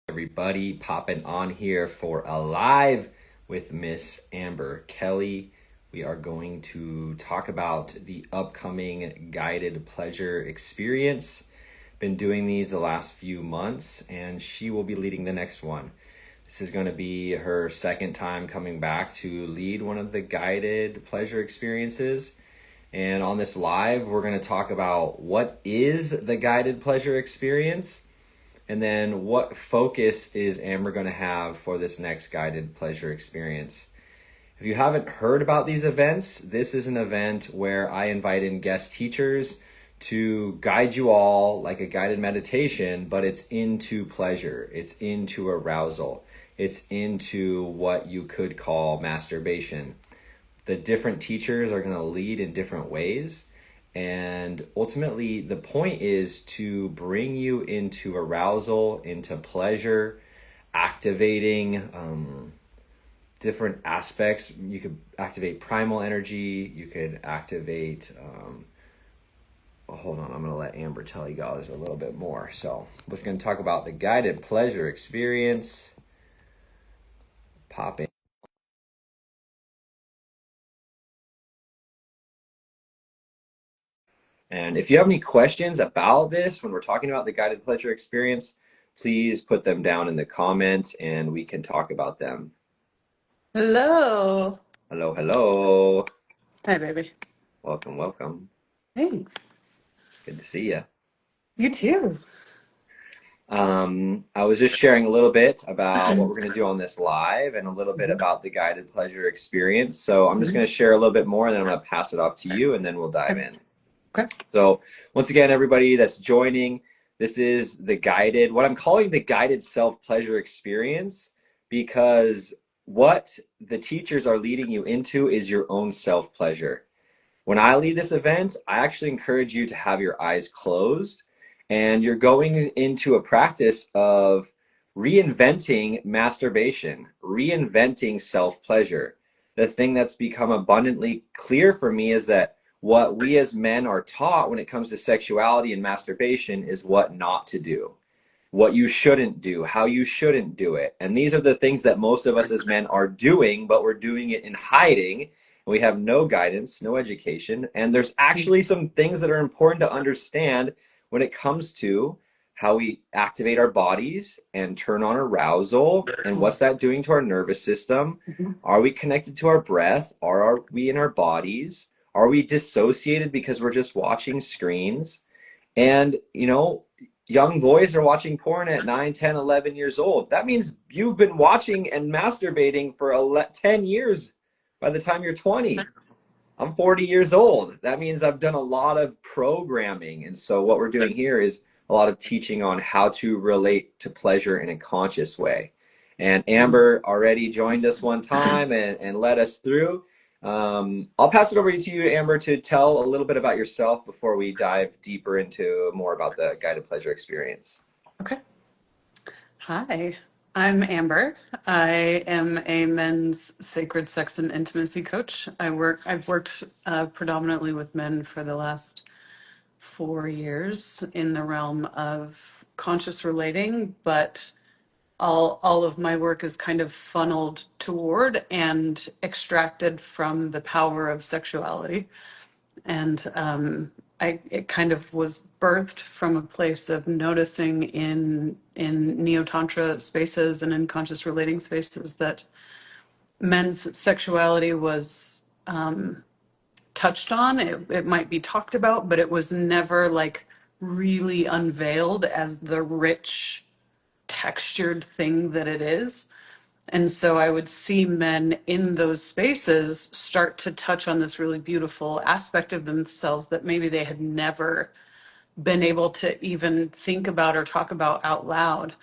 Everybody popping on here for a live with Miss Amber Kelly. We are going to talk about the upcoming guided pleasure experience. Been doing these the last few months, and she will be leading the next one. This is going to be her second time coming back to lead one of the guided pleasure experiences. And on this live, we're going to talk about what is the guided pleasure experience, and then what focus is Amber going to have for this next guided pleasure experience. If you haven't heard about these events, this is an event where I invite in guest teachers to guide you all like a guided meditation, but it's into pleasure. It's into arousal. It's into what you could call masturbation. The different teachers are going to lead in different ways. And ultimately, the point is to bring you into arousal, into pleasure, activating different aspects. You could activate primal energy. You could activate, hold on, I'm going to let Amber tell you guys a little bit more. So we're going to talk about the guided pleasure experience. Pop in. And if you have any questions about this when we're talking about the guided pleasure experience, please put them down in the comment and we can talk about them. Hello. Hello, hello. Hi, baby. Welcome, welcome. Thanks. Good to see you. You too. I was just sharing a little bit about what we're going to do on this live and a little bit Mhm. about the guided pleasure experience. So I'm just Mhm. going to share a little bit more and then I'm going to pass it off to you and then we'll dive Okay. in. Okay. So once again, everybody that's joining, this is what I'm calling the guided self-pleasure experience, because what the teachers are leading you into is your own self-pleasure. When I lead this event, I actually encourage you to have your eyes closed, and you're going into a practice of reinventing masturbation, reinventing self-pleasure. The thing that's become abundantly clear for me is that what we as men are taught when it comes to sexuality and masturbation is what not to do, what you shouldn't do, how you shouldn't do it. And these are the things that most of us as men are doing, but we're doing it in hiding. We have no guidance, no education. And there's actually some things that are important to understand when it comes to how we activate our bodies and turn on arousal. And what's that doing to our nervous system? Mhm. Are we connected to our breath? Are we in our bodies? Are we dissociated because we're just watching screens? And, young boys are watching porn at 9, 10, 11 years old. That means you've been watching and masturbating for 10 years by the time you're 20. I'm 40 years old. That means I've done a lot of programming. And so what we're doing here is a lot of teaching on how to relate to pleasure in a conscious way. And Amber already joined us one time and led us through. I'll pass it over to you, Amber, to tell a little bit about yourself before we dive deeper into more about the guided pleasure experience. Okay. Hi. I'm Amber. I am a men's sacred sex and intimacy coach. I've worked predominantly with men for the last 4 years in the realm of conscious relating, but all of my work is kind of funneled toward and extracted from the power of sexuality. And it kind of was birthed from a place of noticing in neo tantra spaces and in conscious relating spaces that men's sexuality was touched on. It might be talked about, but it was never like really unveiled as the rich textured thing that it is. And so I would see men in those spaces start to touch on this really beautiful aspect of themselves that maybe they had never been able to even think about or talk about out loud.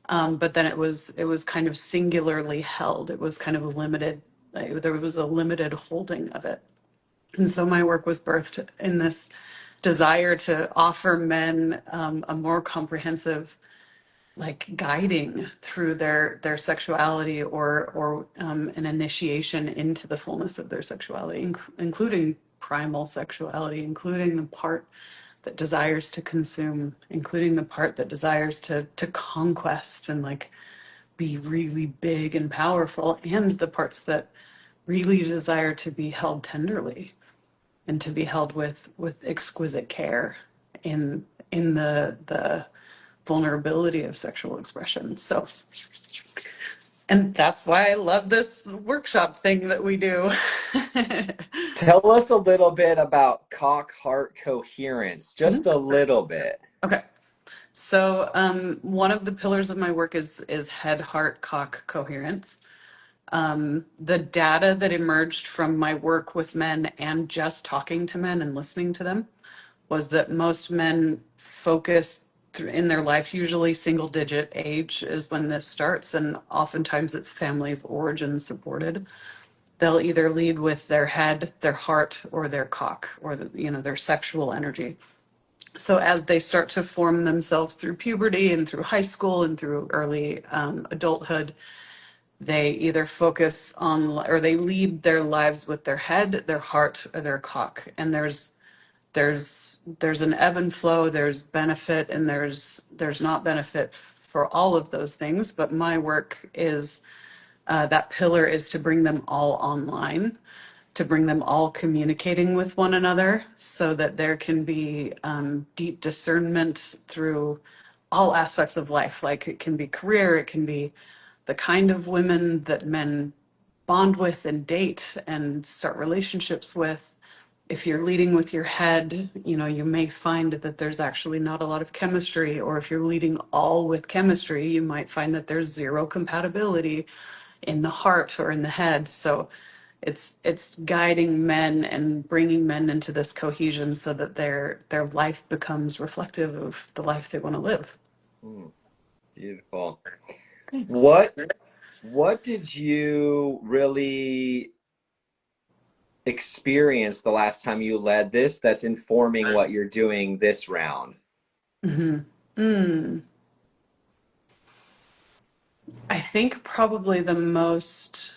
But then it was kind of singularly held. It was kind of limited. Like, there was a limited holding of it. And so my work was birthed in this desire to offer men a more comprehensive like guiding through their sexuality or an initiation into the fullness of their sexuality, including primal sexuality, including the part that desires to consume, including the part that desires to conquest and like be really big and powerful, and the parts that really desire to be held tenderly and to be held with exquisite care in the vulnerability of sexual expression. So, and that's why I love this workshop thing that we do. Tell us a little bit about cock heart coherence, just a little bit. Okay. So, one of the pillars of my work is head, heart, cock coherence. The data that emerged from my work with men and just talking to men and listening to them was that most men focus in their life, usually single digit age is when this starts, and oftentimes it's family of origin supported. They'll either lead with their head, their heart, or their cock, or their sexual energy. So as they start to form themselves through puberty and through high school and through early adulthood, they either focus on or they lead their lives with their head, their heart, or their cock. And there's an ebb and flow, there's benefit, and there's not benefit for all of those things. But my work is that pillar is to bring them all online, to bring them all communicating with one another so that there can be deep discernment through all aspects of life. Like it can be career, it can be the kind of women that men bond with and date and start relationships with. If you're leading with your head, you may find that there's actually not a lot of chemistry, or if you're leading all with chemistry, you might find that there's zero compatibility in the heart or in the head. So it's guiding men and bringing men into this cohesion so that their life becomes reflective of the life they want to live. Mm, beautiful. Thanks. What did you really experience the last time you led this that's informing what you're doing this round? Hmm. I think probably the most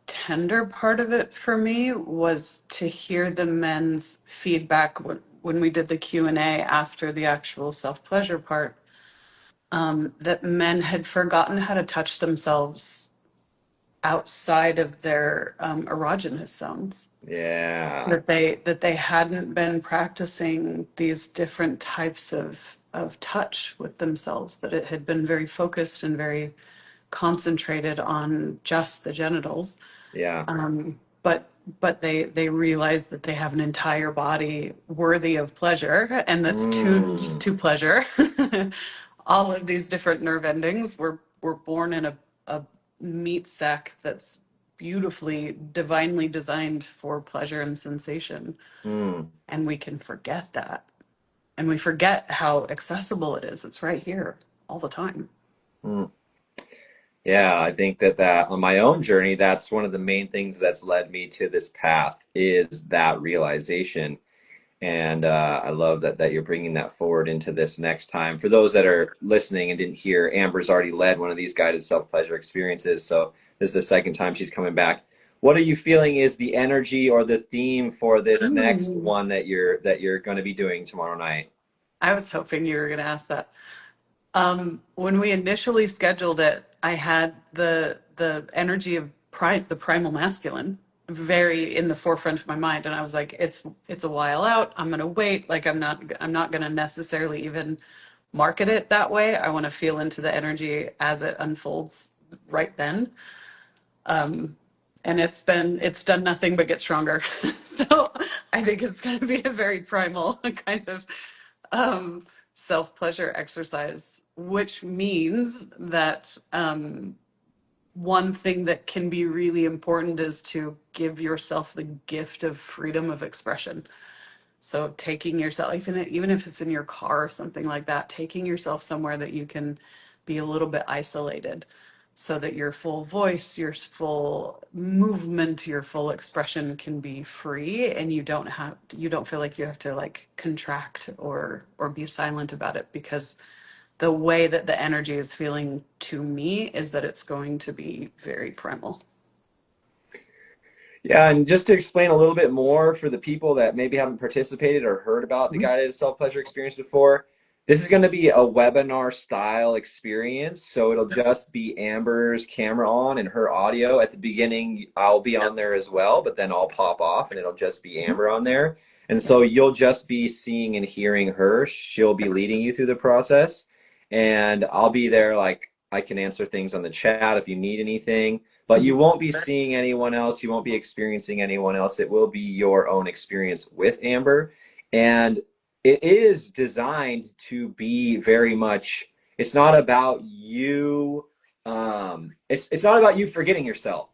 tender part of it for me was to hear the men's feedback when we did the Q&A after the actual self-pleasure part, that men had forgotten how to touch themselves outside of their erogenous zones. Yeah, That they hadn't been practicing these different types of touch with themselves, that it had been very focused and very concentrated on just the genitals. yeah. But they realize that they have an entire body worthy of pleasure and that's tuned Mm, to pleasure. All of these different nerve endings were born in a meat sack that's beautifully, divinely designed for pleasure and sensation. mm, And we can forget that. And we forget how accessible it is. It's right here all the time. mm. Yeah, I think that on my own journey, that's one of the main things that's led me to this path is that realization. And I love that you're bringing that forward into this next time. For those that are listening and didn't hear, Amber's already led one of these guided self-pleasure experiences. So this is the second time she's coming back. What are you feeling is the energy or the theme for this next Mm. one that you're going to be doing tomorrow night? I was hoping you were going to ask that. When we initially scheduled it, I had the energy of the primal masculine very in the forefront of my mind, and I was like, it's a while out. I'm gonna wait. Like I'm not gonna necessarily even market it that way. I want to feel into the energy as it unfolds right then. And it's done nothing but get stronger. So I think it's going to be a very primal kind of self-pleasure exercise, which means that one thing that can be really important is to give yourself the gift of freedom of expression. So taking yourself, even if it's in your car or something like that, taking yourself somewhere that you can be a little bit isolated so that your full voice, your full movement, your full expression can be free, and you don't feel like you have to like contract or be silent about it, because the way that the energy is feeling to me is that it's going to be very primal. Yeah, and just to explain a little bit more for the people that maybe haven't participated or heard about the Mhm. guided self-pleasure experience before, this is going to be a webinar style experience. So it'll just be Amber's camera on and her audio. At the beginning, I'll be on there as well, but then I'll pop off and it'll just be Mhm. Amber on there. And Yeah. so you'll just be seeing and hearing her. She'll be leading you through the process. And I'll be there, like I can answer things on the chat if you need anything, but you Mhm. won't be seeing anyone else. You won't be experiencing anyone else. It will be your own experience with Amber. And it is designed to be very much, it's not about you. It's not about you forgetting yourself.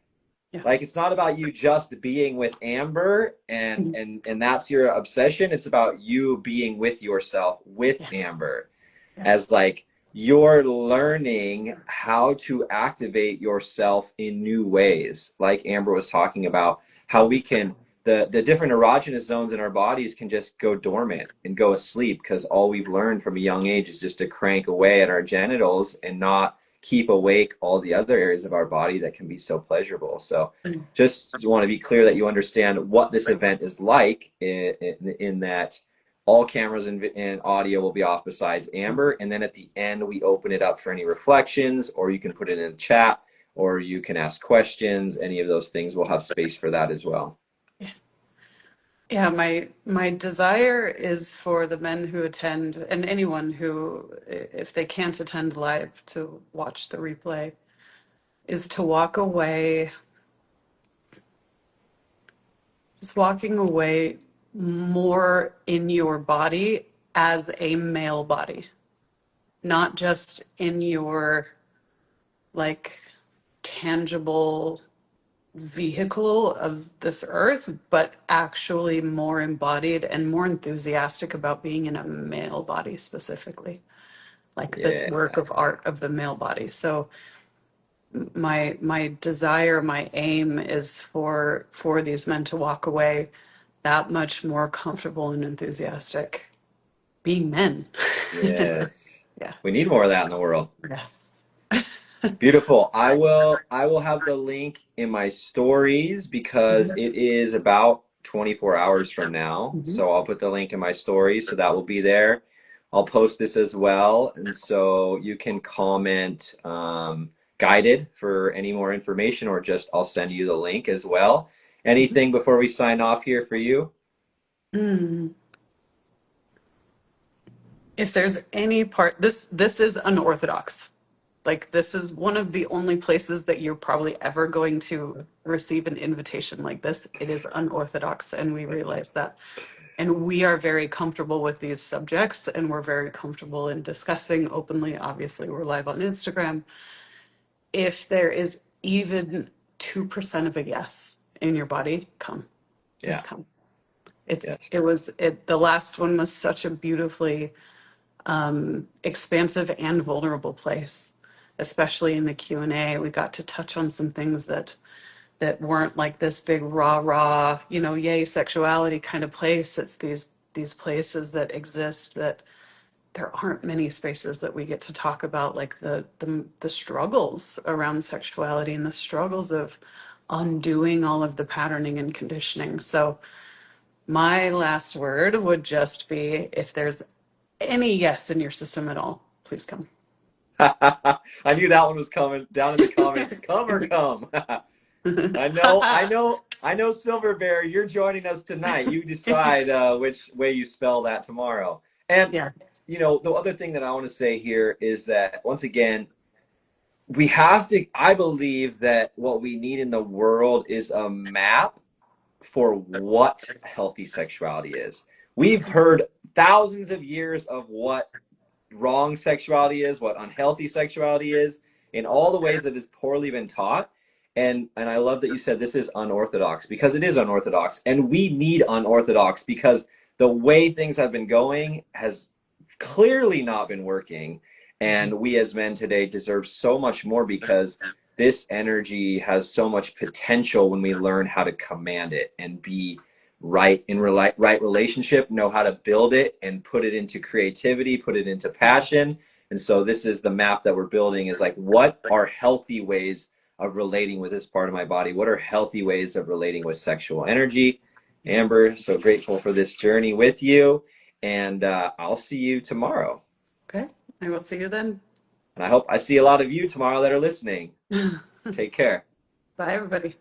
Yeah. Like it's not about you just being with Amber and Mhm. and that's your obsession. It's about you being with yourself with Yeah. Amber Yeah. as like you're learning how to activate yourself in new ways. Like Amber was talking about, how we can the different erogenous zones in our bodies can just go dormant and go asleep because all we've learned from a young age is just to crank away at our genitals and not keep awake all the other areas of our body that can be so pleasurable. So Mhm. just want to be clear that you understand what this event is like in that all cameras and audio will be off besides Amber. And then at the end, we open it up for any reflections, or you can put it in the chat, or you can ask questions. Any of those things, we'll have space for that as well. Yeah. Yeah, my desire is for the men who attend and anyone who, if they can't attend live, to watch the replay, is to walk away, just walking away more in your body as a male body, not just in your like tangible vehicle of this earth, but actually more embodied and more enthusiastic about being in a male body specifically, like this Yeah. work of art of the male body. So my desire, my aim is for these men to walk away that much more comfortable and enthusiastic being men. Yes. Yeah. We need more of that in the world. Yes. Beautiful. I will have the link in my stories because Mhm. it is about 24 hours from now. Mhm. So I'll put the link in my stories so that will be there. I'll post this as well. And so you can comment guided for any more information or just I'll send you the link as well. Anything before we sign off here for you? Mm. If there's any part, this is unorthodox. Like this is one of the only places that you're probably ever going to receive an invitation like this. It is unorthodox, and we realize that. And we are very comfortable with these subjects, and we're very comfortable in discussing openly. Obviously, we're live on Instagram. If there is even 2% of a yes in your body, come. Yeah. Just come. Yes. The last one was such a beautifully expansive and vulnerable place, especially in the Q&A. We got to touch on some things that weren't like this big rah yay sexuality kind of place. It's these places that exist that there aren't many spaces that we get to talk about, like the struggles around sexuality and the struggles of undoing all of the patterning and conditioning. So my last word would just be, if there's any yes in your system at all, please come. I knew that one was coming down in the comments. Come or come. I know, Silver Bear, you're joining us tonight. You decide which way you spell that tomorrow. And, Yeah. the other thing that I want to say here is that, once again, we have to, I believe that what we need in the world is a map for what healthy sexuality is. We've heard thousands of years of what wrong sexuality is, what unhealthy sexuality is, in all the ways that it's poorly been taught. And I love that you said this is unorthodox because it is unorthodox, and we need unorthodox because the way things have been going has clearly not been working, and we as men today deserve so much more because this energy has so much potential when we learn how to command it and be right relationship, know how to build it and put it into creativity, put it into passion. And so this is the map that we're building, is like, what are healthy ways of relating with this part of my body? What are healthy ways of relating with sexual energy? Amber, so grateful for this journey with you. And I'll see you tomorrow. Okay, I will see you then. And I hope I see a lot of you tomorrow that are listening. Take care. Bye, everybody.